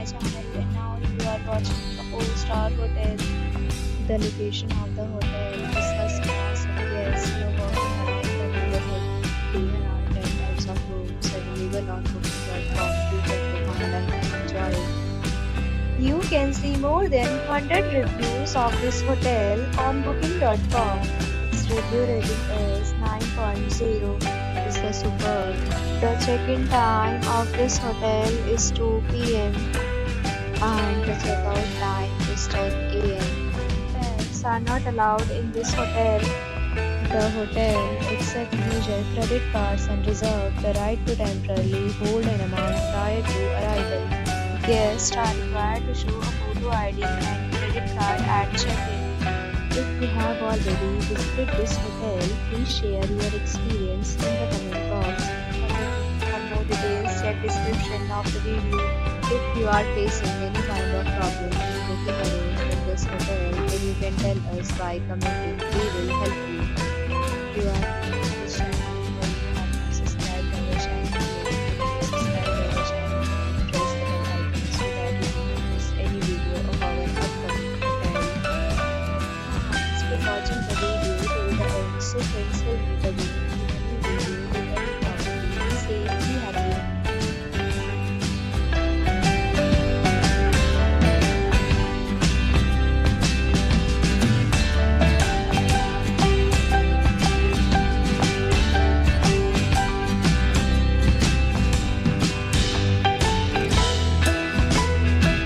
channel, and now you are watching a 4-star hotel. The location of the hotel is first class and guests love walking around the neighborhood. There are 10 types of rooms available on booking.com. You can book online and enjoy it. You can see more than 100 reviews of this hotel on booking.com. Its review rating is 9.0. Is the superb. The check-in time of this hotel is 2 p.m. and the checkout time is 10 a.m. Pets are not allowed in this hotel. The hotel accepts major credit cards and reserves the right to temporarily hold an amount prior to arrival. Guests are required to show a photo ID and credit card at check-in. If you have already visited this hotel, please share your experience in the comment box. For more details, check description of the video. If you are facing any kind of problem in booking a room in this hotel, then you can tell us by commenting. We will help you. If you are new to this channel or you have not subscribed our channel, please subscribe our channel and press the bell icon so that you don't miss any video of our upcoming hotel. Thanks for watching the video till the end. So friends will meet again